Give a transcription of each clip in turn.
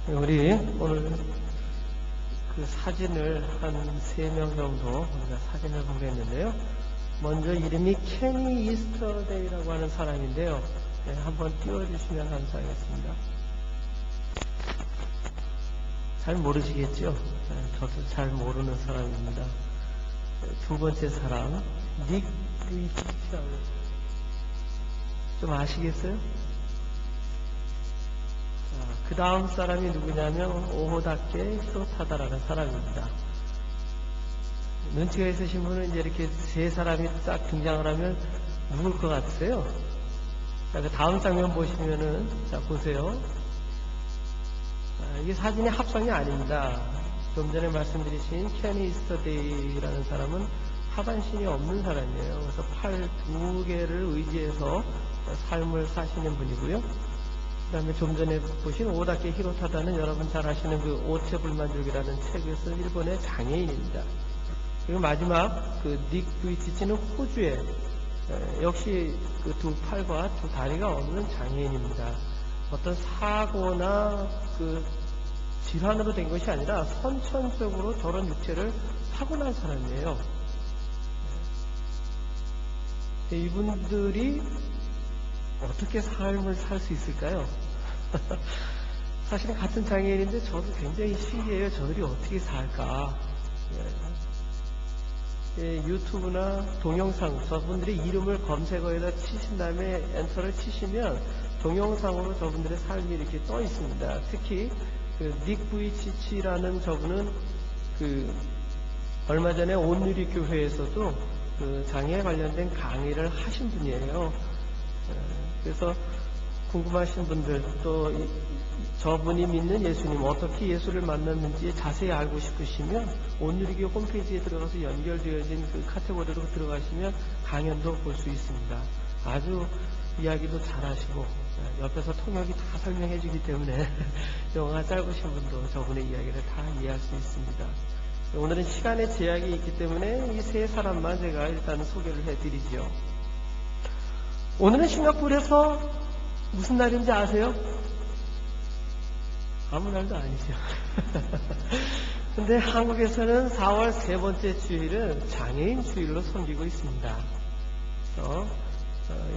우리 오늘 그 사진을 한 3명 정도 우리가 사진을 보겠는데요. 먼저 이름이 케니 이스터데이라고 하는 사람인데요. 네, 한번 띄워주시면 감사하겠습니다. 잘 모르시겠죠? 저도 잘 모르는 사람입니다. 두 번째 사람, 닉 브이치라고. 좀 아시겠어요? 그 다음 사람이 누구냐면 오호다케 히로타다라는 사람입니다. 눈치가 있으신 분은 이제 이렇게 세 사람이 딱 등장을 하면 누굴 것 같으세요? 자, 그 다음 장면 보시면은, 자, 보세요. 이게 사진의 합성이 아닙니다. 좀 전에 말씀드리신 케니 이스터데이라는 사람은 하반신이 없는 사람이에요. 그래서 팔 2개를 의지해서 삶을 사시는 분이고요. 그 다음에 좀 전에 보신 오다케 히로타다는 여러분 잘 아시는 그 오체불만족이라는 책을 쓴 일본의 장애인입니다. 그리고 마지막 그 닉 부이치치는 호주에 역시 그 두 팔과 두 다리가 없는 장애인입니다. 어떤 사고나 그 질환으로 된 것이 아니라 선천적으로 저런 육체를 타고난 사람이에요. 이분들이 어떻게 삶을 살 수 있을까요? 사실은 같은 장애인인데 저도 굉장히 신기해요. 저들이 어떻게 살까? 유튜브나 동영상, 저분들의 이름을 검색어에다 치신 다음에 엔터를 치시면 동영상으로 저분들의 삶이 이렇게 떠 있습니다. 특히 그 닉 부이치치라는 저분은 그 얼마 전에 온누리 교회에서도 그 장애에 관련된 강의를 하신 분이에요. 그래서 궁금하신 분들, 또 저분이 믿는 예수님, 어떻게 예수를 만났는지 자세히 알고 싶으시면 온누리교 홈페이지에 들어가서 연결되어진 그 카테고리로 들어가시면 강연도 볼 수 있습니다. 아주 이야기도 잘하시고 옆에서 통역이 다 설명해 주기 때문에 영어가 짧으신 분도 저분의 이야기를 다 이해할 수 있습니다. 오늘은 시간의 제약이 있기 때문에 이 세 사람만 제가 일단 소개를 해드리죠. 오늘은 싱가포르에서 무슨 날인지 아세요? 아무 날도 아니죠. 근데 한국에서는 4월 세 번째 주일은 장애인 주일로 섬기고 있습니다. 그래서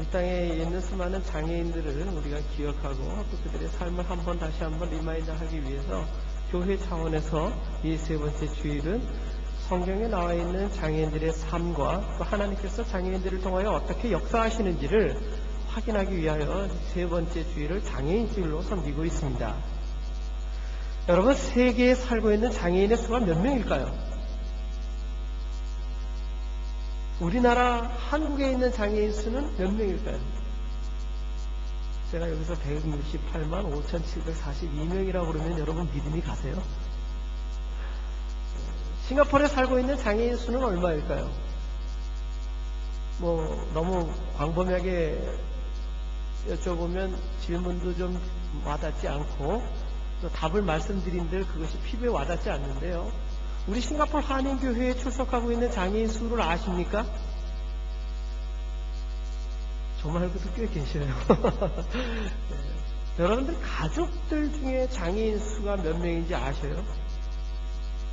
이 땅에 있는 수많은 장애인들을 우리가 기억하고 또 그들의 삶을 다시 한번 리마인드 하기 위해서 교회 차원에서 이 세 번째 주일은 성경에 나와 있는 장애인들의 삶과 또 하나님께서 장애인들을 통하여 어떻게 역사하시는지를 확인하기 위하여 세 번째 주일을 장애인 주일로 섬기고 있습니다. 여러분, 세계에 살고 있는 장애인의 수가 몇 명일까요? 우리나라 한국에 있는 장애인 수는 몇 명일까요? 제가 여기서 168만 5,742명이라고 그러면 여러분 믿음이 가세요? 싱가포르에 살고 있는 장애인 수는 얼마일까요? 너무 광범위하게 여쭤보면 질문도 좀 와닿지 않고 또 답을 말씀드린들 그것이 피부에 와닿지 않는데요. 우리 싱가포르 한인교회에 출석하고 있는 장애인 수를 아십니까? 저 말고도 꽤 계셔요. 여러분들 가족들 중에 장애인 수가 몇 명인지 아셔요?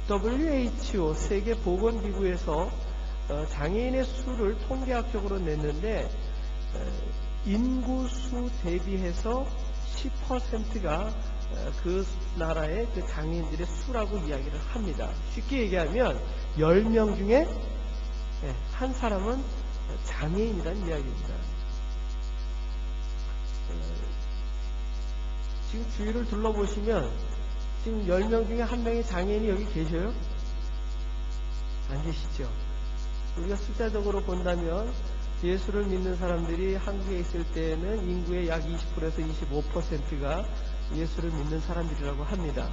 WHO 세계보건기구에서 장애인의 수를 통계학적으로 냈는데 인구수 대비해서 10%가 그 나라의 그 장애인들의 수라고 이야기를 합니다. 쉽게 얘기하면 10명 중에 한 사람은 장애인이라는 이야기입니다. 지금 주위를 둘러보시면 지금 10명 중에 한 명의 장애인이 여기 계셔요? 안 계시죠? 우리가 숫자적으로 본다면 예수를 믿는 사람들이 한국에 있을 때에는 인구의 약 20%에서 25%가 예수를 믿는 사람들이라고 합니다.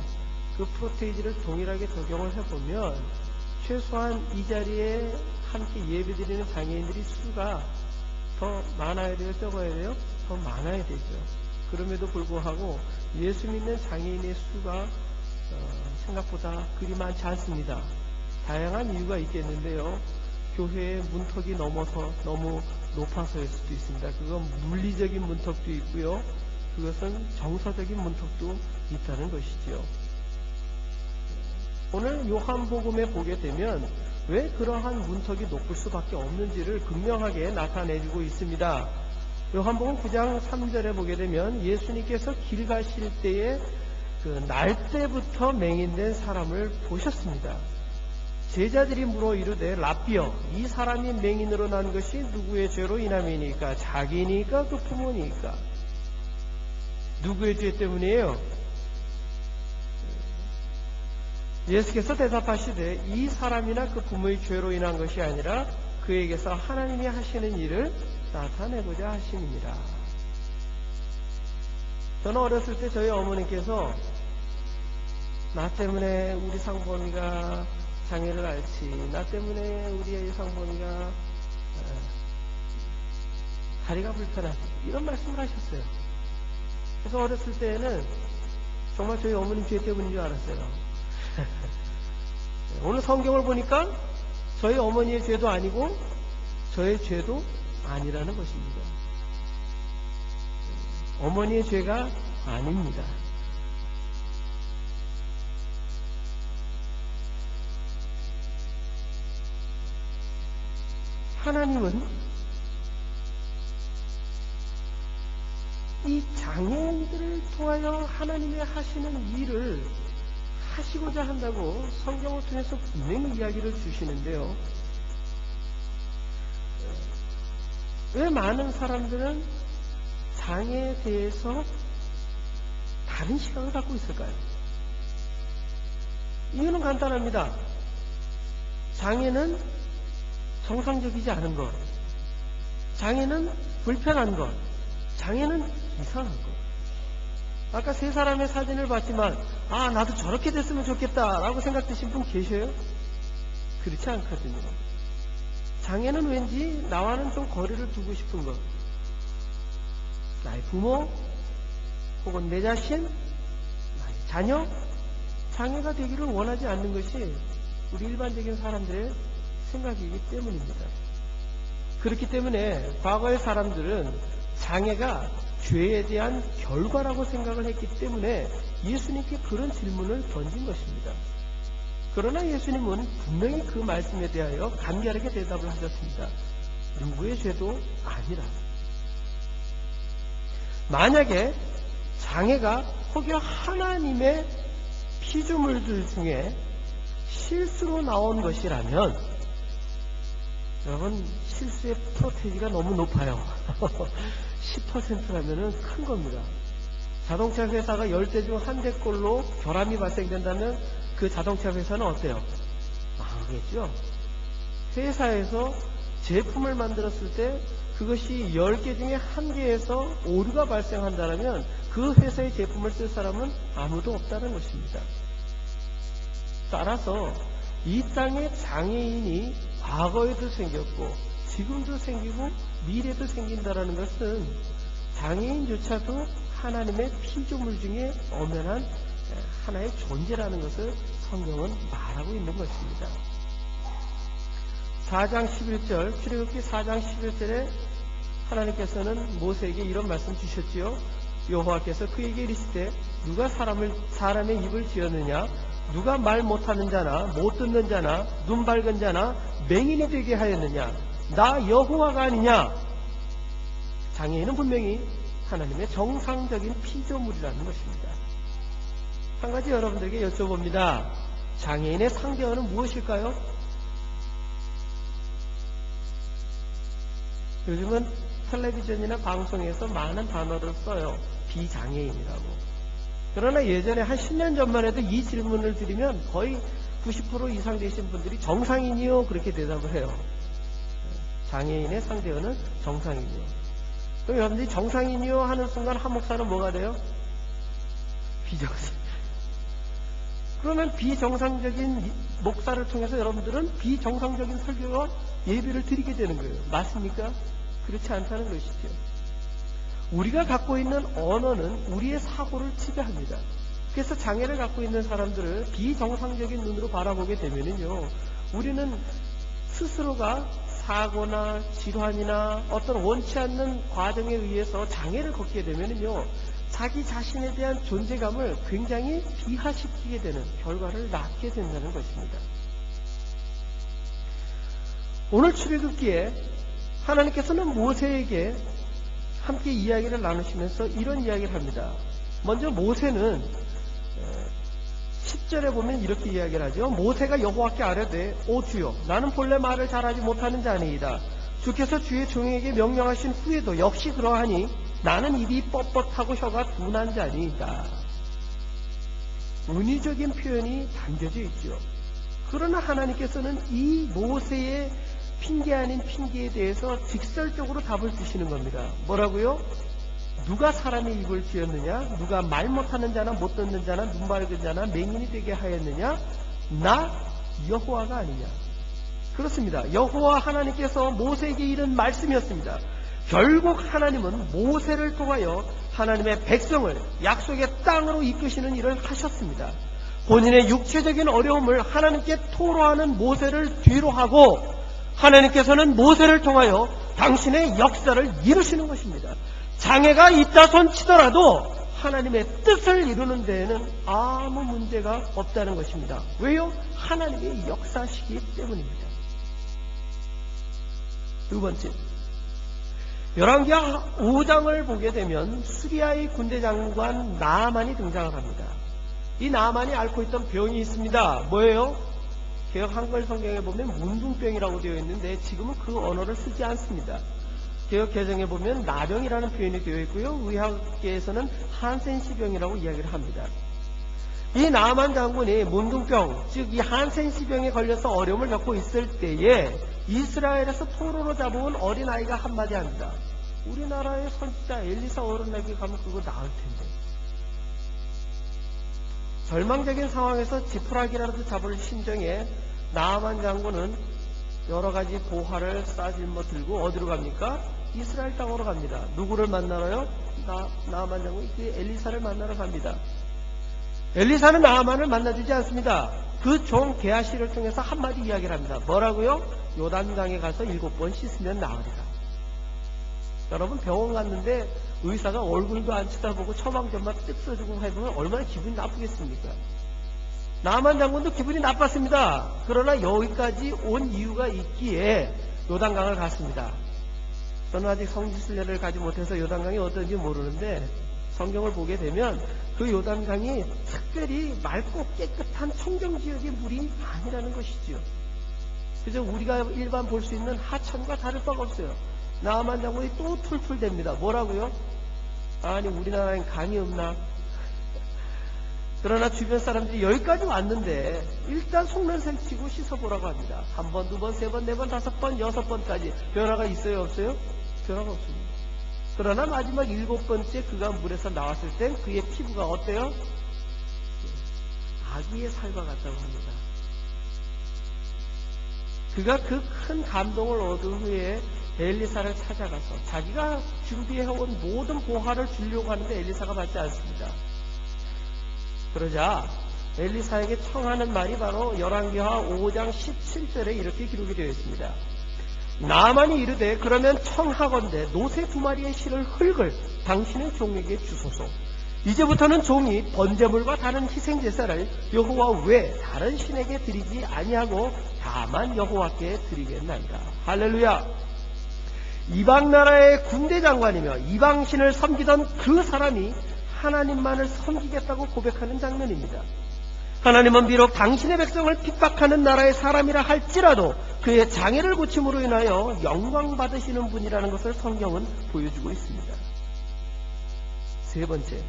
그 프로테이지를 동일하게 적용을 해보면 최소한 이 자리에 함께 예배드리는 장애인들이 수가 더 많아야 돼요? 적어야 돼요? 더 많아야 되죠. 그럼에도 불구하고 예수 믿는 장애인의 수가 생각보다 그리 많지 않습니다. 다양한 이유가 있겠는데요. 교회의 문턱이 넘어서 너무 높아서일 수도 있습니다. 그건 물리적인 문턱도 있고요. 그것은 정서적인 문턱도 있다는 것이지요. 오늘 요한복음에 보게 되면 왜 그러한 문턱이 높을 수밖에 없는지를 극명하게 나타내주고 있습니다. 요한복음 9장 3절에 보게 되면 예수님께서 길 가실 때에 그 날때부터 맹인된 사람을 보셨습니다. 제자들이 물어 이르되 라삐여, 이 사람이 맹인으로 난 것이 누구의 죄로 인함이니까? 자기니까 그 부모니까? 누구의 죄 때문이에요? 예수께서 대답하시되 이 사람이나 그 부모의 죄로 인한 것이 아니라 그에게서 하나님이 하시는 일을 나타내고자 하심이니라. 저는 어렸을 때 저희 어머니께서 나 때문에 우리 상범이가 장애를 앓지, 나 때문에 우리 애 상범이가 다리가 불편하지, 이런 말씀을 하셨어요. 그래서 어렸을 때는 정말 저희 어머님 죄 때문인 줄 알았어요. 오늘 성경을 보니까 저희 어머니의 죄도 아니고 저의 죄도 아니라는 것입니다. 어머니의 죄가 아닙니다. 하나님은 이 장애인들을 통하여 하나님의 하시는 일을 하시고자 한다고 성경을 통해서 분명히 이야기를 주시는데요. 왜 많은 사람들은 장애에 대해서 다른 시각을 갖고 있을까요? 이유는 간단합니다. 장애는 정상적이지 않은 것, 장애는 불편한 것, 장애는 이상한 것. 아까 세 사람의 사진을 봤지만 나도 저렇게 됐으면 좋겠다 라고 생각되신 분 계셔요? 그렇지 않거든요. 장애는 왠지 나와는 좀 거리를 두고 싶은 것, 나의 부모 혹은 내 자신, 나의 자녀, 장애가 되기를 원하지 않는 것이 우리 일반적인 사람들의 생각이기 때문입니다. 그렇기 때문에 과거의 사람들은 장애가 죄에 대한 결과라고 생각을 했기 때문에 예수님께 그런 질문을 던진 것입니다. 그러나 예수님은 분명히 그 말씀에 대하여 간결하게 대답을 하셨습니다. 누구의 죄도 아니라. 만약에 장애가 혹여 하나님의 피조물들 중에 실수로 나온 것이라면, 여러분, 실수의 프로테이지가 너무 높아요. 10%라면 큰 겁니다. 자동차 회사가 10대 중 한 대꼴로 결함이 발생된다면 그 자동차 회사는 어때요? 망하겠죠? 회사에서 제품을 만들었을 때 그것이 10개 중에 한 개에서 오류가 발생한다면 그 회사의 제품을 쓸 사람은 아무도 없다는 것입니다. 따라서 이 땅에 장애인이 과거에도 생겼고 지금도 생기고 미래도 생긴다는 것은 장애인조차도 하나님의 피조물 중에 엄연한 하나의 존재라는 것을 성경은 말하고 있는 것입니다. 4장 11절, 출애굽기 4장 11절에 하나님께서는 모세에게 이런 말씀 주셨지요. 여호와께서 그에게 이르시되 누가 사람의 입을 지었느냐? 누가 말 못하는 자나 못 듣는 자나 눈 밝은 자나 맹인이 되게 하였느냐? 나 여호와가 아니냐? 장애인은 분명히 하나님의 정상적인 피조물이라는 것입니다. 한 가지 여러분들에게 여쭤봅니다. 장애인의 상대어는 무엇일까요? 요즘은 텔레비전이나 방송에서 많은 단어를 써요. 비장애인이라고. 그러나 예전에 한 10년 전만 해도 이 질문을 드리면 거의 90% 이상 되신 분들이 정상인이요 그렇게 대답을 해요. 장애인의 상대어는 정상인이요. 그럼 여러분들이 정상인이요 하는 순간 한 목사는 뭐가 돼요? 비정상. 그러면 비정상적인 목사를 통해서 여러분들은 비정상적인 설교와 예배를 드리게 되는 거예요. 맞습니까? 그렇지 않다는 것이죠. 우리가 갖고 있는 언어는 우리의 사고를 지배합니다. 그래서 장애를 갖고 있는 사람들을 비정상적인 눈으로 바라보게 되면은요, 우리는 스스로가 사고나 질환이나 어떤 원치 않는 과정에 의해서 장애를 겪게 되면은요, 자기 자신에 대한 존재감을 굉장히 비하시키게 되는 결과를 낳게 된다는 것입니다. 오늘 출애굽기에 하나님께서는 모세에게 함께 이야기를 나누시면서 이런 이야기를 합니다. 먼저 모세는 10절에 보면 이렇게 이야기를 하죠. 모세가 여호와께 아뢰되 오 주여 나는 본래 말을 잘하지 못하는 자니이다. 주께서 주의 종에게 명령하신 후에도 역시 그러하니 나는 입이 뻣뻣하고 혀가 둔한 자니이다. 은유적인 표현이 담겨져 있죠. 그러나 하나님께서는 이 모세의 핑계 아닌 핑계에 대해서 직설적으로 답을 주시는 겁니다. 뭐라고요? 누가 사람의 입을 쥐었느냐? 누가 말 못하는 자나 못 듣는 자나 눈 밝은 자나 맹인이 되게 하였느냐? 나 여호와가 아니냐? 그렇습니다. 여호와 하나님께서 모세에게 이른 말씀이었습니다. 결국 하나님은 모세를 통하여 하나님의 백성을 약속의 땅으로 이끄시는 일을 하셨습니다. 본인의 육체적인 어려움을 하나님께 토로하는 모세를 뒤로 하고 하나님께서는 모세를 통하여 당신의 역사를 이루시는 것입니다. 장애가 있다 손치더라도 하나님의 뜻을 이루는 데에는 아무 문제가 없다는 것입니다. 왜요? 하나님의 역사시기 때문입니다. 두 번째, 열왕기하 5장을 보게 되면 수리아의 군대 장관 나아만이 등장을 합니다. 이 나아만이 앓고 있던 병이 있습니다. 뭐예요? 개역 한글 성경에 보면 문둥병이라고 되어 있는데 지금은 그 언어를 쓰지 않습니다. 개역 개정에 보면 나병이라는 표현이 되어 있고요. 의학계에서는 한센시병이라고 이야기를 합니다. 이 나아만 장군이 문둥병, 즉 이 한센시병에 걸려서 어려움을 겪고 있을 때에 이스라엘에서 포로로 잡아온 어린아이가 한마디 합니다. 우리나라의 선지자 엘리사 어른에게 가면 그거 나을 텐데. 절망적인 상황에서 지푸라기라도 잡을 심정에 나아만 장군은 여러 가지 보화를 싸질러 들고 어디로 갑니까? 이스라엘 땅으로 갑니다. 누구를 만나러요? 나아만 장군이 그 엘리사를 만나러 갑니다. 엘리사는 나아만을 만나주지 않습니다. 그 종 게하시를 통해서 한마디 이야기를 합니다. 뭐라고요? 요단강에 가서 7번 씻으면 나으리라. 여러분 병원 갔는데 의사가 얼굴도 안 쳐다보고 처방전만 뜩 써주고 해보면 얼마나 기분이 나쁘겠습니까? 나아만 장군도 기분이 나빴습니다. 그러나 여기까지 온 이유가 있기에 요단강을 갔습니다. 저는 아직 성지순례를 가지 못해서 요단강이 어떤지 모르는데 성경을 보게 되면 그 요단강이 특별히 맑고 깨끗한 청정지역의 물이 아니라는 것이지요. 그저 우리가 일반 볼 수 있는 하천과 다를 바가 없어요. 나아만 장군이 또 툴툴댑니다. 뭐라고요? 아니 우리나라엔 강이 없나? 그러나 주변 사람들이 여기까지 왔는데 일단 속눈썹 치고 씻어보라고 합니다. 1번, 2번, 3번, 4번, 5번, 6번까지 변화가 있어요? 없어요? 변화가 없습니다. 그러나 마지막 7번째 그가 물에서 나왔을 땐 그의 피부가 어때요? 아기의 살과 같다고 합니다. 그가 그 큰 감동을 얻은 후에 엘리사를 찾아가서 자기가 준비해온 모든 보화를 주려고 하는데 엘리사가 받지 않습니다. 그러자 엘리사에게 청하는 말이 바로 열왕기하 5장 17절에 이렇게 기록이 되어 있습니다. 나아만이 이르되 그러면 청하건대 노새 2마리의 실을 흙을 당신의 종에게 주소서. 이제부터는 종이 번제물과 다른 희생제사를 여호와 외 다른 신에게 드리지 아니하고 다만 여호와께 드리겠나이다. 할렐루야. 이방 나라의 군대 장관이며 이방신을 섬기던 그 사람이 하나님만을 섬기겠다고 고백하는 장면입니다. 하나님은 비록 당신의 백성을 핍박하는 나라의 사람이라 할지라도 그의 장애를 고침으로 인하여 영광 받으시는 분이라는 것을 성경은 보여주고 있습니다. 세 번째,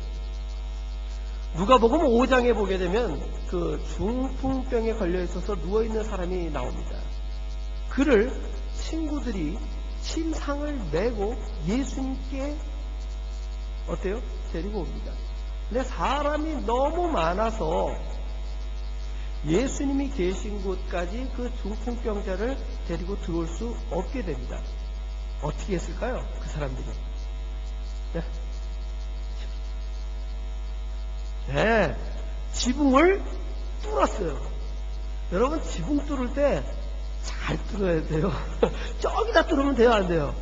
누가복음 5장에 보게 되면 그 중풍병에 걸려 있어서 누워 있는 사람이 나옵니다. 그를 친구들이 침상을 메고 예수님께 어때요? 데리고 옵니다. 근데 사람이 너무 많아서 예수님이 계신 곳까지 그 중풍병자를 데리고 들어올 수 없게 됩니다. 어떻게 했을까요? 그 사람들이. 네, 지붕을 뚫었어요. 여러분 지붕 뚫을 때 잘 뚫어야 돼요. 저기다 뚫으면 돼요, 안 돼요?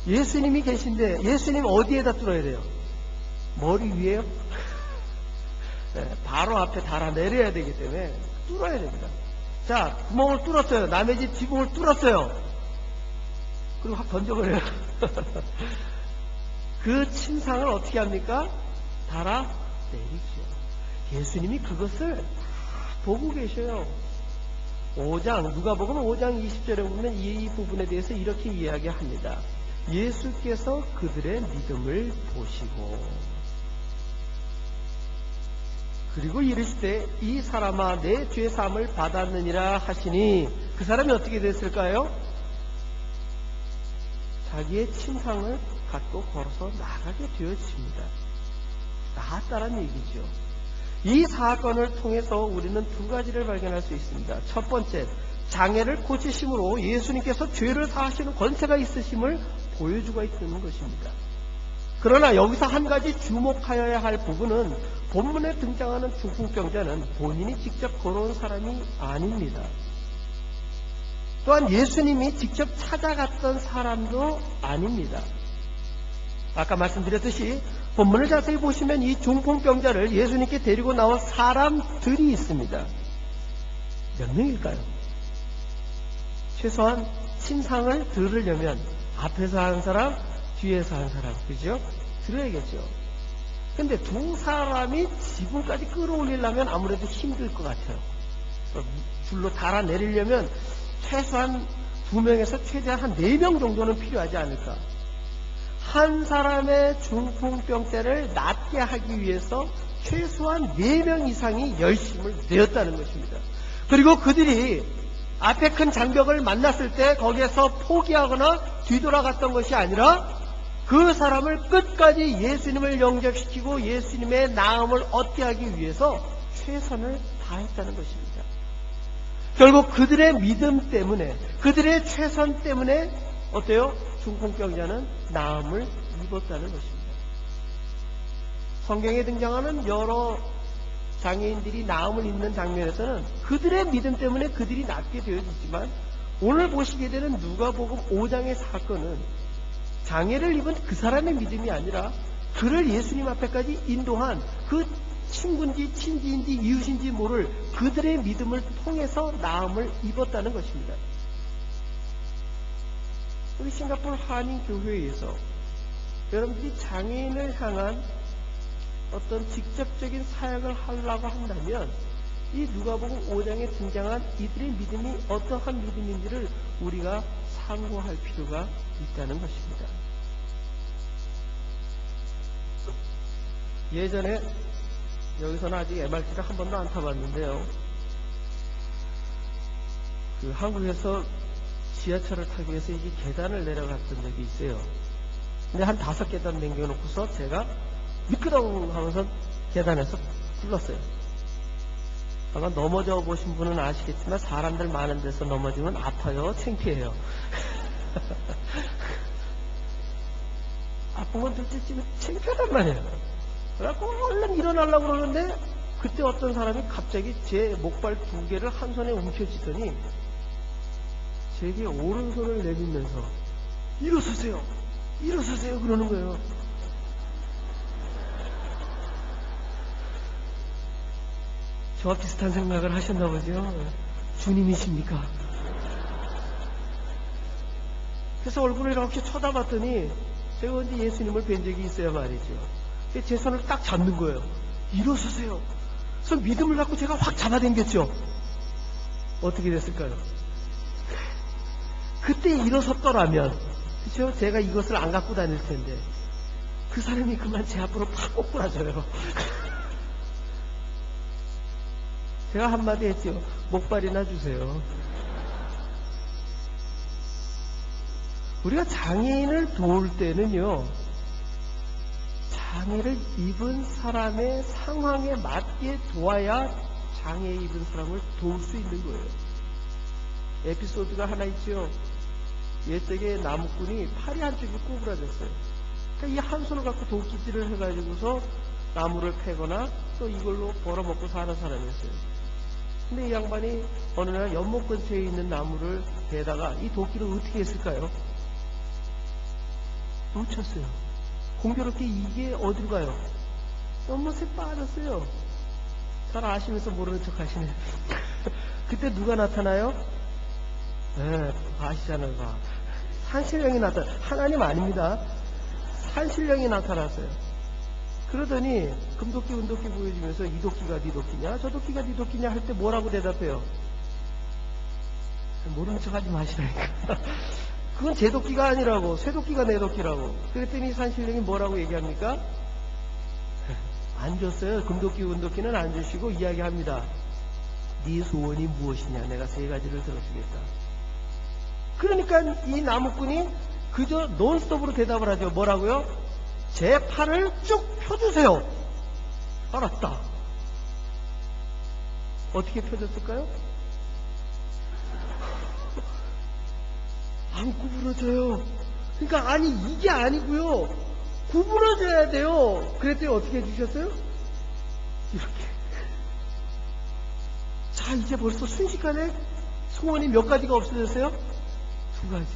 예수님이 계신데 예수님 어디에다 뚫어야 돼요? 머리 위에요? 네, 바로 앞에 달아내려야 되기 때문에 뚫어야 됩니다. 자, 구멍을 뚫었어요. 남의 집 지붕을 뚫었어요. 그리고 확 던져버려요. 그 침상을 어떻게 합니까? 달아내리죠. 예수님이 그것을 다 보고 계셔요. 누가복음 5장 20절에 보면 이 부분에 대해서 이렇게 이야기합니다. 예수께서 그들의 믿음을 보시고 그리고 이르시되 이 사람아 내 죄사함을 받았느니라 하시니 그 사람이 어떻게 됐을까요? 자기의 침상을 갖고 걸어서 나가게 되어집니다. 나았다는 얘기죠. 이 사건을 통해서 우리는 두 가지를 발견할 수 있습니다. 첫 번째, 장애를 고치심으로 예수님께서 죄를 사하시는 권세가 있으심을 보여주고 있는 것입니다. 그러나 여기서 한 가지 주목하여야 할 부분은 본문에 등장하는 중풍병자는 본인이 직접 걸어온 사람이 아닙니다. 또한 예수님이 직접 찾아갔던 사람도 아닙니다. 아까 말씀드렸듯이 본문을 자세히 보시면 이 중풍병자를 예수님께 데리고 나온 사람들이 있습니다. 몇 명일까요? 최소한 침상을 들으려면 앞에서 한 사람, 뒤에서 한 사람, 그죠? 들어야겠죠. 근데 두 사람이 지붕까지 끌어올리려면 아무래도 힘들 것 같아요. 줄로 달아내리려면 최소한 2명에서 최대한 한 4명 정도는 필요하지 않을까. 한 사람의 중풍병자를 낫게 하기 위해서 최소한 4명 이상이 열심을 내었다는 것입니다. 그리고 그들이 앞에 큰 장벽을 만났을 때 거기에서 포기하거나 뒤돌아갔던 것이 아니라 그 사람을 끝까지 예수님을 영접시키고 예수님의 나음을 얻게 하기 위해서 최선을 다했다는 것입니다. 결국 그들의 믿음 때문에, 그들의 최선 때문에 어때요? 중풍병자는 나음을 입었다는 것입니다. 성경에 등장하는 여러 장애인들이 나음을 입는 장면에서는 그들의 믿음 때문에 그들이 낫게 되어지지만 오늘 보시게 되는 누가복음 5장의 사건은 장애를 입은 그 사람의 믿음이 아니라 그를 예수님 앞에까지 인도한 그 친구인지 친지인지 이웃인지 모를 그들의 믿음을 통해서 나음을 입었다는 것입니다. 우리 싱가포르 한인교회에서 여러분들이 장애인을 향한 어떤 직접적인 사역을 하려고 한다면 이 누가복음 5장에 등장한 이들의 믿음이 어떠한 믿음인지를 우리가 참고할 필요가 있다는 것입니다. 예전에 여기서는 아직 MRT를 한 번도 안 타봤는데요. 한국에서 지하철을 타기 위해서 이게 계단을 내려갔던 적이 있어요. 근데 한 5계단 남겨놓고서 제가 미끄덩 하면서 계단에서 굴렀어요. 아마 넘어져 보신 분은 아시겠지만 사람들 많은 데서 넘어지면 아파요. 창피해요. 아픈 건 둘째치면 창피하단 말이에요. 그래갖고 얼른 일어나려고 그러는데 그때 어떤 사람이 갑자기 제 목발 2개를 한 손에 움켜쥐더니 제게 오른손을 내밀면서 일어서세요. 일어서세요. 그러는 거예요. 저와 비슷한 생각을 하셨나 보죠. 주님이십니까? 그래서 얼굴을 이렇게 쳐다봤더니 제가 언제 예수님을 뵌 적이 있어야 말이죠. 제 손을 딱 잡는 거예요. 일어서세요. 그래서 믿음을 갖고 제가 확 잡아당겼죠. 어떻게 됐을까요? 그때 일어섰더라면, 그렇죠? 제가 이것을 안 갖고 다닐 텐데 그 사람이 그만 제 앞으로 팍 꼬꾸라져요. 제가 한마디 했죠. 목발이나 주세요. 우리가 장애인을 도울 때는요, 장애를 입은 사람의 상황에 맞게 도와야 장애 입은 사람을 도울 수 있는 거예요. 에피소드가 하나 있죠. 옛적에 나무꾼이 팔이 한쪽이 꼬부라졌어요. 그러니까 이 한 손을 갖고 도끼질을 해가지고서 나무를 패거나 또 이걸로 벌어먹고 사는 사람이었어요. 근데 이 양반이 어느 날 연못 근처에 있는 나무를 베다가 이 도끼를 어떻게 했을까요? 놓쳤어요. 공교롭게 이게 어디로 가요? 연못에 빠졌어요. 잘 아시면서 모르는 척 하시네. 그때 누가 나타나요? 네, 아시잖아요. 봐. 산신령이 나타나. 하나님 아닙니다. 산신령이 나타났어요. 그러더니 금도끼 은도끼 보여주면서 이 도끼가 네 도끼냐 저 도끼가 네 도끼냐 할 때 뭐라고 대답해요? 모르는 척 하지 마시라니까. 그건 제 도끼가 아니라고, 쇠 도끼가 내 도끼라고. 그랬더니 산신령이 뭐라고 얘기합니까? 안 줬어요. 금도끼 은도끼는 안 주시고 이야기합니다. 네 소원이 무엇이냐, 내가 세 가지를 들어주겠다. 그러니까 이 나무꾼이 그저 논스톱으로 대답을 하죠. 뭐라고요? 제 팔을 쭉 펴주세요. 알았다. 어떻게 펴줬을까요? 안 구부러져요. 그러니까 아니 이게 아니고요. 구부러져야 돼요. 그랬더니 어떻게 해주셨어요? 이렇게. 자, 이제 벌써 순식간에 소원이 몇 가지가 없어졌어요? 2가지.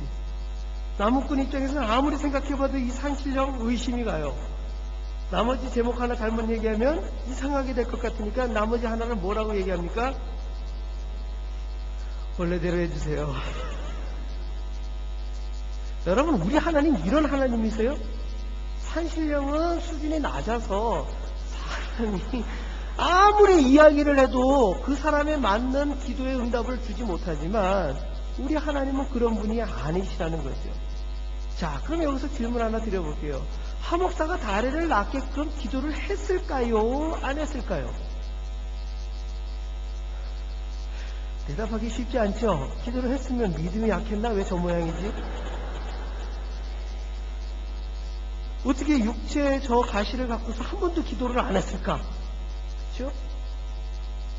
나무꾼 입장에서는 아무리 생각해봐도 이 산신령 의심이 가요. 나머지 제목 하나 잘못 얘기하면 이상하게 될 것 같으니까 나머지 하나는 뭐라고 얘기합니까? 원래대로 해주세요. 여러분, 우리 하나님 이런 하나님이세요? 산신령은 수준이 낮아서 사람이 아무리 이야기를 해도 그 사람에 맞는 기도의 응답을 주지 못하지만 우리 하나님은 그런 분이 아니시라는 거죠. 자, 그럼 여기서 질문 하나 드려볼게요. 하목사가 다리를 낫게끔 기도를 했을까요? 안 했을까요? 대답하기 쉽지 않죠? 기도를 했으면 믿음이 약했나? 왜 저 모양이지? 어떻게 육체의 저 가시를 갖고서 한 번도 기도를 안 했을까? 그렇죠?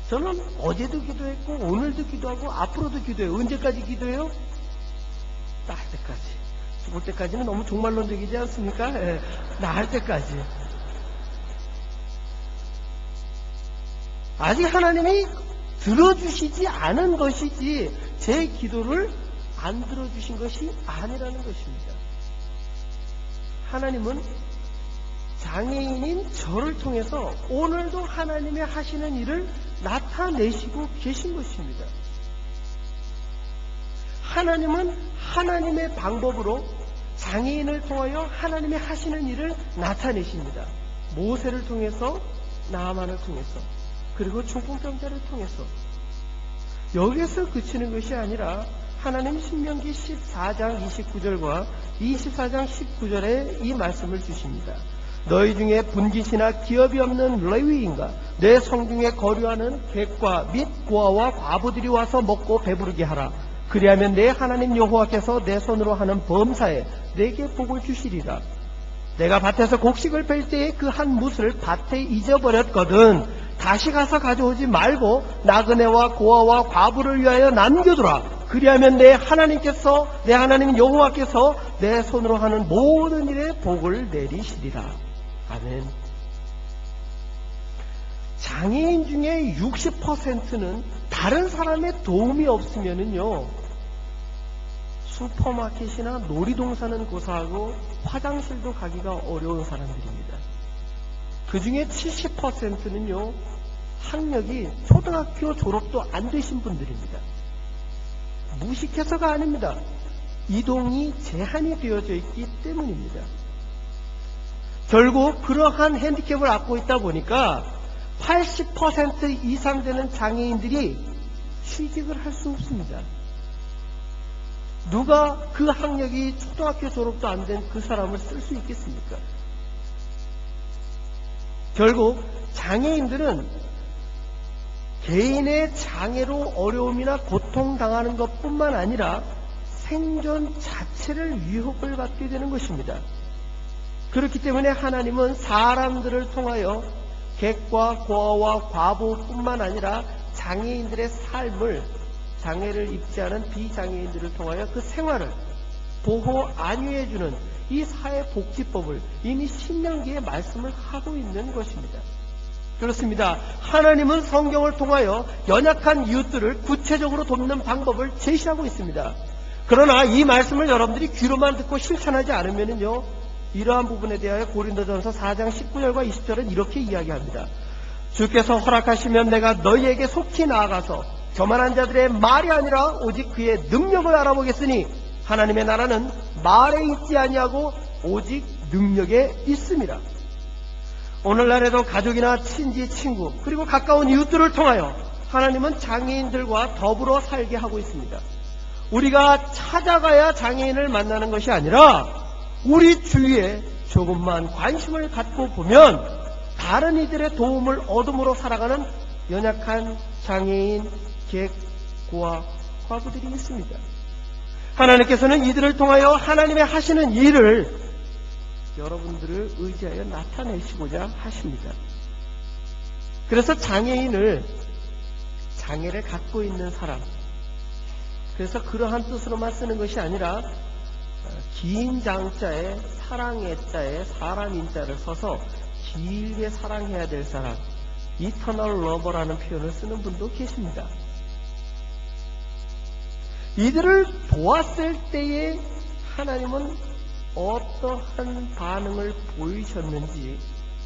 저는 어제도 기도했고 오늘도 기도하고 앞으로도 기도해요. 언제까지 기도해요? 나을 때까지. 죽을 때까지는 너무 종말론적이지 않습니까? 예, 나을 때까지. 아직 하나님이 들어주시지 않은 것이지 제 기도를 안 들어주신 것이 아니라는 것입니다. 하나님은 장애인인 저를 통해서 오늘도 하나님의 하시는 일을 나타내시고 계신 것입니다. 하나님은 하나님의 방법으로 장애인을 통하여 하나님의 하시는 일을 나타내십니다. 모세를 통해서, 나아만을 통해서, 그리고 중풍병자를 통해서. 여기서 그치는 것이 아니라 하나님 신명기 14장 29절과 24장 19절에 이 말씀을 주십니다. 너희 중에 분깃이나 기업이 없는 레위인과 내 성중에 거류하는 객과 및 고아와 과부들이 와서 먹고 배부르게 하라. 그리하면 내 하나님 여호와께서 내 손으로 하는 범사에 내게 복을 주시리라. 내가 밭에서 곡식을 뺄 때에 그 한 뭇을 밭에 잊어버렸거든 다시 가서 가져오지 말고 나그네와 고아와 과부를 위하여 남겨두라. 그리하면 내 하나님 여호와께서 내 손으로 하는 모든 일에 복을 내리시리라. 아멘. 장애인 중에 60%는 다른 사람의 도움이 없으면은요, 슈퍼마켓이나 놀이동산은 고사하고 화장실도 가기가 어려운 사람들입니다. 그 중에 70%는요, 학력이 초등학교 졸업도 안 되신 분들입니다. 무식해서가 아닙니다. 이동이 제한이 되어져 있기 때문입니다. 결국 그러한 핸디캡을 갖고 있다 보니까 80% 이상 되는 장애인들이 취직을 할 수 없습니다. 누가 그 학력이 초등학교 졸업도 안 된 그 사람을 쓸 수 있겠습니까? 결국 장애인들은 개인의 장애로 어려움이나 고통당하는 것뿐만 아니라 생존 자체를 위협을 받게 되는 것입니다. 그렇기 때문에 하나님은 사람들을 통하여 객과 고아와 과부뿐만 아니라 장애인들의 삶을, 장애를 입지 않은 비장애인들을 통하여 그 생활을 보호 안위해주는 이 사회복지법을 이미 신명기에 말씀을 하고 있는 것입니다. 그렇습니다. 하나님은 성경을 통하여 연약한 이웃들을 구체적으로 돕는 방법을 제시하고 있습니다. 그러나 이 말씀을 여러분들이 귀로만 듣고 실천하지 않으면요, 이러한 부분에 대하여 고린도전서 4장 19절과 20절은 이렇게 이야기합니다. 주께서 허락하시면 내가 너희에게 속히 나아가서 교만한 자들의 말이 아니라 오직 그의 능력을 알아보겠으니 하나님의 나라는 말에 있지 아니하고 오직 능력에 있습니다. 오늘날에도 가족이나 친지, 친구 그리고 가까운 이웃들을 통하여 하나님은 장애인들과 더불어 살게 하고 있습니다. 우리가 찾아가야 장애인을 만나는 것이 아니라 우리 주위에 조금만 관심을 갖고 보면 다른 이들의 도움을 얻음으로 살아가는 연약한 장애인, 객, 고아, 과부들이 있습니다. 하나님께서는 이들을 통하여 하나님의 하시는 일을 여러분들을 의지하여 나타내시고자 하십니다. 그래서 장애인을 장애를 갖고 있는 사람, 그래서 그러한 뜻으로만 쓰는 것이 아니라 긴 장자에 사랑의 자에 사람인 자를 써서 길게 사랑해야 될 사람, 이터널 러버라는 표현을 쓰는 분도 계십니다. 이들을 보았을 때에 하나님은 어떠한 반응을 보이셨는지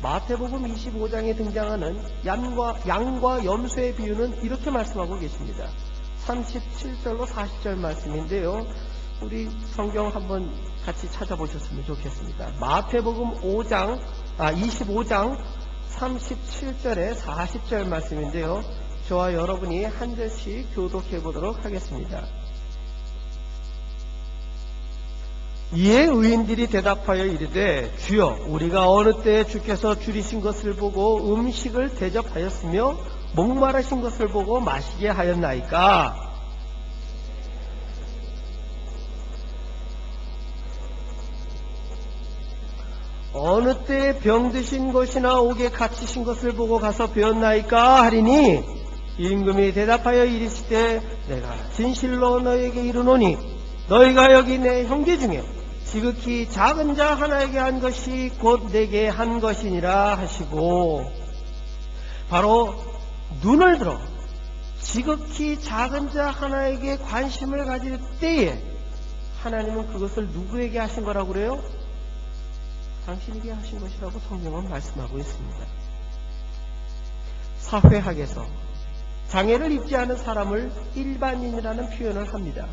마태복음 25장에 등장하는 양과 염소의 비유는 이렇게 말씀하고 계십니다. 37절로 40절 말씀인데요. 우리 성경 한번 같이 찾아보셨으면 좋겠습니다. 마태복음 25장 37절에 40절 말씀인데요. 저와 여러분이 한 절씩 교독해 보도록 하겠습니다. 이에 의인들이 대답하여 이르되 주여 우리가 어느 때에 주께서 줄이신 것을 보고 음식을 대접하였으며 목마르신 것을 보고 마시게 하였나이까? 어느 때에 병드신 것이나 옥에 갇히신 것을 보고 가서 배웠나이까? 하리니 임금이 대답하여 이르시되 내가 진실로 너에게 이르노니 너희가 여기 내 형제 중에 지극히 작은 자 하나에게 한 것이 곧 내게 한 것이니라 하시고, 바로 눈을 들어 지극히 작은 자 하나에게 관심을 가질 때에 하나님은 그것을 누구에게 하신 거라고 그래요? 당신에게 하신 것이라고 성경은 말씀하고 있습니다. 사회학에서 장애를 입지 않은 사람을 일반인이라는 표현을 합니다.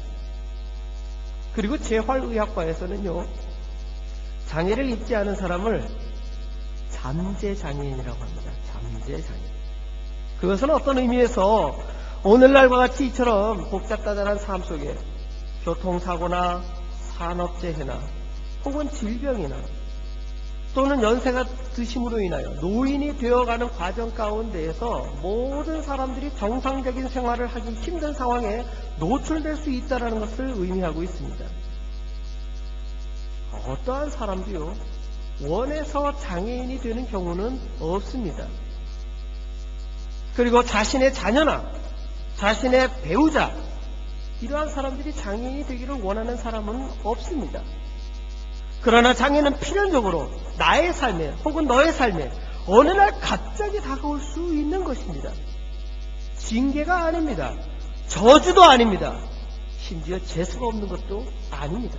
그리고 재활의학과에서는요, 장애를 입지 않은 사람을 잠재장애인이라고 합니다. 잠재장애인. 그것은 어떤 의미에서 오늘날과 같이 이처럼 복잡다단한 삶 속에 교통사고나 산업재해나 혹은 질병이나 또는 연세가 드심으로 인하여 노인이 되어가는 과정 가운데에서 모든 사람들이 정상적인 생활을 하기 힘든 상황에 노출될 수 있다는 것을 의미하고 있습니다. 어떠한 사람도요, 원해서 장애인이 되는 경우는 없습니다. 그리고 자신의 자녀나 자신의 배우자, 이러한 사람들이 장애인이 되기를 원하는 사람은 없습니다. 그러나 장애는 필연적으로 나의 삶에 혹은 너의 삶에 어느 날 갑자기 다가올 수 있는 것입니다. 징계가 아닙니다. 저주도 아닙니다. 심지어 재수가 없는 것도 아닙니다.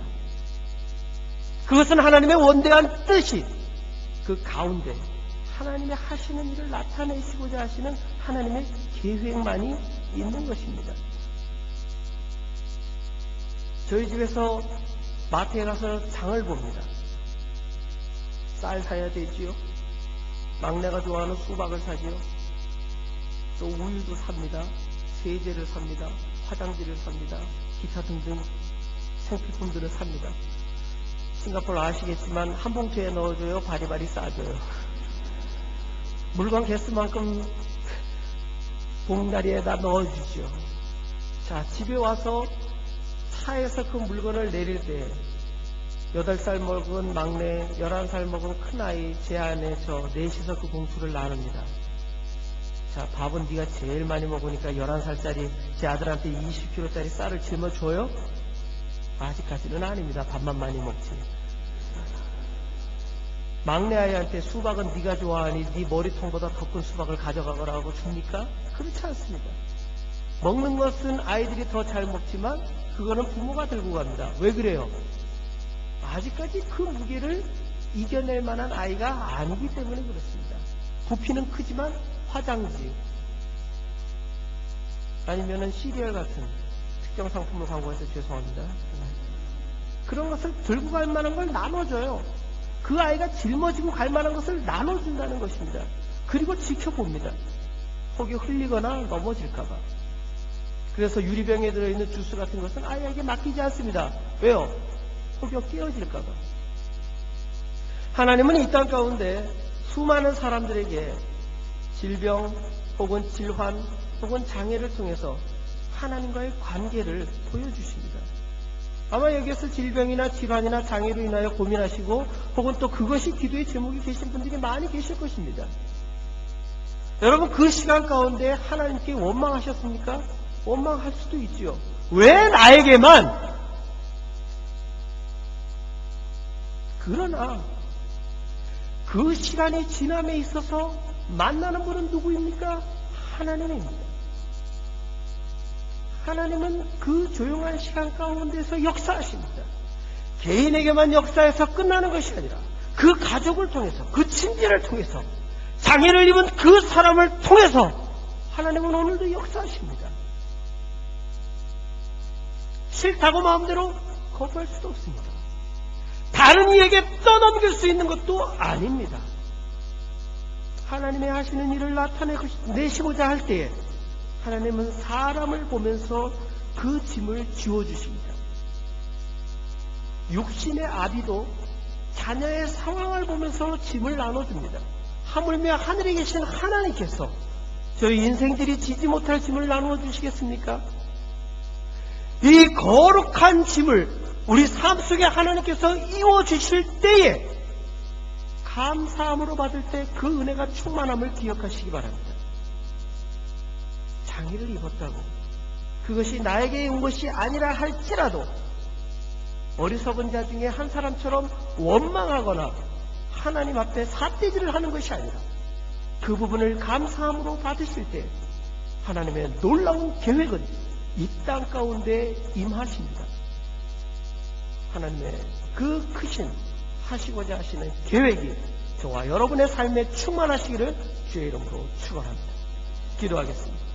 그것은 하나님의 원대한 뜻이 그 가운데 하나님의 하시는 일을 나타내시고자 하시는 하나님의 계획만이 있는 것입니다. 저희 집에서 마트에 가서 장을 봅니다. 쌀 사야 되지요. 막내가 좋아하는 수박을 사지요. 또 우유도 삽니다. 세제를 삽니다. 화장지를 삽니다. 기타 등등 생필품들을 삽니다. 싱가포르 아시겠지만 한 봉투에 넣어줘요. 바리바리 싸줘요. 물건 개수만큼 봉다리에다 넣어주죠. 자, 집에 와서 차에서 그 물건을 내릴 때 8살 먹은 막내, 11살 먹은 큰아이, 제 아내, 저 넷이서 그 봉투를 나눕니다. 자, 밥은 네가 제일 많이 먹으니까 11살짜리 제 아들한테 20kg짜리 쌀을 짊어줘요? 아직까지는 아닙니다. 밥만 많이 먹지. 막내 아이한테 수박은 네가 좋아하니 네 머리통보다 더 큰 수박을 가져가거라고 줍니까? 그렇지 않습니다. 먹는 것은 아이들이 더 잘 먹지만 그거는 부모가 들고 갑니다. 왜 그래요? 아직까지 그 무게를 이겨낼 만한 아이가 아니기 때문에 그렇습니다. 부피는 크지만 화장지 아니면은 시리얼 같은 특정 상품을 광고해서 죄송합니다. 그런 것을 들고 갈 만한 걸 나눠줘요. 그 아이가 짊어지고 갈 만한 것을 나눠준다는 것입니다. 그리고 지켜봅니다. 혹이 흘리거나 넘어질까봐. 그래서 유리병에 들어있는 주스 같은 것은 아이에게 맡기지 않습니다. 왜요? 혹여 깨어질까봐. 하나님은 이 땅 가운데 수많은 사람들에게 질병 혹은 질환 혹은 장애를 통해서 하나님과의 관계를 보여주십니다. 아마 여기에서 질병이나 질환이나 장애로 인하여 고민하시고 혹은 또 그것이 기도의 제목이 계신 분들이 많이 계실 것입니다. 여러분, 그 시간 가운데 하나님께 원망하셨습니까? 원망할 수도 있지요. 왜 나에게만? 그러나 그 시간이 지남에 있어서 만나는 분은 누구입니까? 하나님입니다. 하나님은 그 조용한 시간 가운데서 역사하십니다. 개인에게만 역사해서 끝나는 것이 아니라 그 가족을 통해서, 그 친지를 통해서, 장애를 입은 그 사람을 통해서 하나님은 오늘도 역사하십니다. 싫다고 마음대로 거부할 수도 없습니다. 다른 이에게 떠넘길 수 있는 것도 아닙니다. 하나님의 하시는 일을 나타내시고자 할 때에 하나님은 사람을 보면서 그 짐을 지워주십니다. 육신의 아비도 자녀의 상황을 보면서 짐을 나눠줍니다. 하물며 하늘에 계신 하나님께서 저희 인생들이 지지 못할 짐을 나누어 주시겠습니까? 이 거룩한 짐을 우리 삶 속에 하나님께서 이어주실 때에 감사함으로 받을 때 그 은혜가 충만함을 기억하시기 바랍니다. 장애를 입었다고 그것이 나에게 온 것이 아니라 할지라도 어리석은 자 중에 한 사람처럼 원망하거나 하나님 앞에 삿대질을 하는 것이 아니라 그 부분을 감사함으로 받으실 때 하나님의 놀라운 계획은 이 땅 가운데 임하십니다. 하나님의 그 크신 하시고자 하시는 계획이 저와 여러분의 삶에 충만하시기를 주의 이름으로 축원합니다. 기도하겠습니다.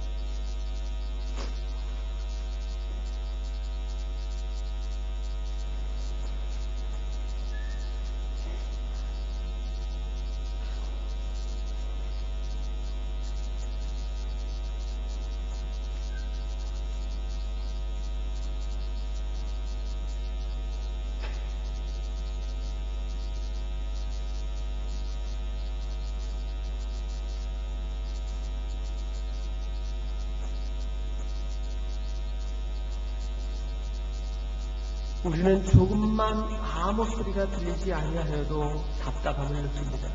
우리는 조금만 아무 소리가 들리지 아니하여도 답답함을 느낍니다.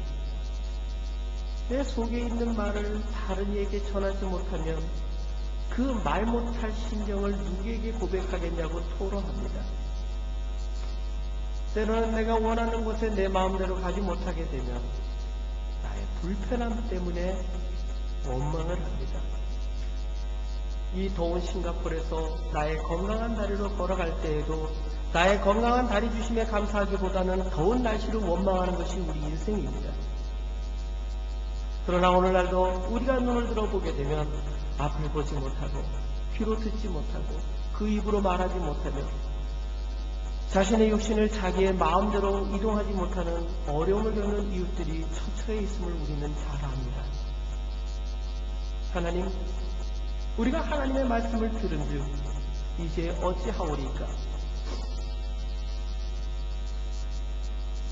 내 속에 있는 말을 다른 이에게 전하지 못하면 그 말 못할 심정을 누구에게 고백하겠냐고 토로합니다. 때로는 내가 원하는 곳에 내 마음대로 가지 못하게 되면 나의 불편함 때문에 원망을 합니다. 이 더운 싱가포르에서 나의 건강한 다리로 걸어갈 때에도 나의 건강한 다리 주심에 감사하기보다는 더운 날씨를 원망하는 것이 우리 인생입니다. 그러나 오늘날도 우리가 눈을 들어보게 되면 앞을 보지 못하고 귀로 듣지 못하고 그 입으로 말하지 못하며 자신의 육신을 자기의 마음대로 이동하지 못하는 어려움을 겪는 이웃들이 처처에 있음을 우리는 잘 압니다. 하나님, 우리가 하나님의 말씀을 들은즉 이제 어찌하오리까?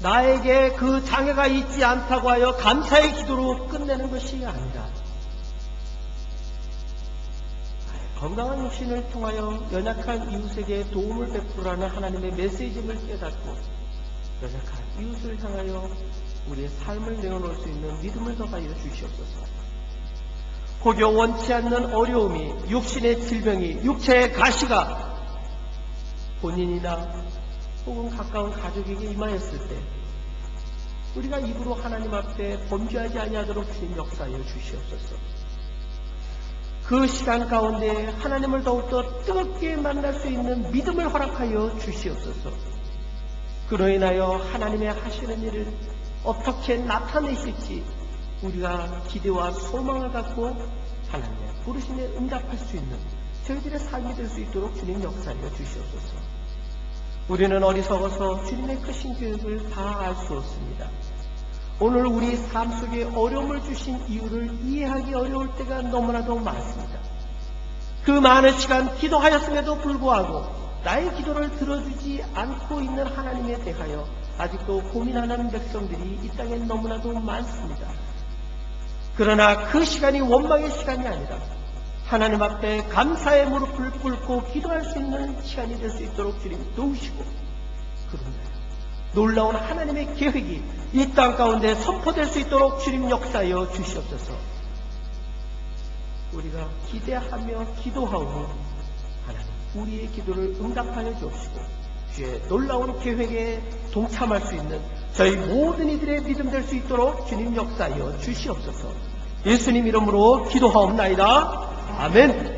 나에게 그 장애가 있지 않다고 하여 감사의 기도로 끝내는 것이 아니라 건강한 육신을 통하여 연약한 이웃에게 도움을 베풀라는 하나님의 메시지를 깨닫고 연약한 이웃을 향하여 우리의 삶을 내어놓을 수 있는 믿음을 더하여 주시옵소서. 혹여 원치 않는 어려움이, 육신의 질병이, 육체의 가시가 본인이나 혹은 가까운 가족에게 임하였을 때 우리가 입으로 하나님 앞에 범죄하지 아니하도록 주님 역사하여 주시옵소서. 그 시간 가운데 하나님을 더욱더 뜨겁게 만날 수 있는 믿음을 허락하여 주시옵소서. 그로 인하여 하나님의 하시는 일을 어떻게 나타내실지 우리가 기대와 소망을 갖고 하나님의 부르심에 응답할 수 있는 저희들의 삶이 될 수 있도록 주님 역사하여 주시옵소서. 우리는 어리석어서 주님의 크신 계획을 다 알 수 없습니다. 오늘 우리 삶 속에 어려움을 주신 이유를 이해하기 어려울 때가 너무나도 많습니다. 그 많은 시간 기도하였음에도 불구하고 나의 기도를 들어주지 않고 있는 하나님에 대하여 아직도 고민하는 백성들이 이 땅에 너무나도 많습니다. 그러나 그 시간이 원망의 시간이 아니라 하나님 앞에 감사의 무릎을 꿇고 기도할 수 있는 시간이 될 수 있도록 주님 도우시고, 그런데 놀라운 하나님의 계획이 이 땅 가운데 선포될 수 있도록 주님 역사하여 주시옵소서. 우리가 기대하며 기도하오니 하나님 우리의 기도를 응답하여 주옵시고 주의 놀라운 계획에 동참할 수 있는 저희 모든 이들의 믿음 될 수 있도록 주님 역사하여 주시옵소서. 예수님 이름으로 기도하옵나이다. 아멘.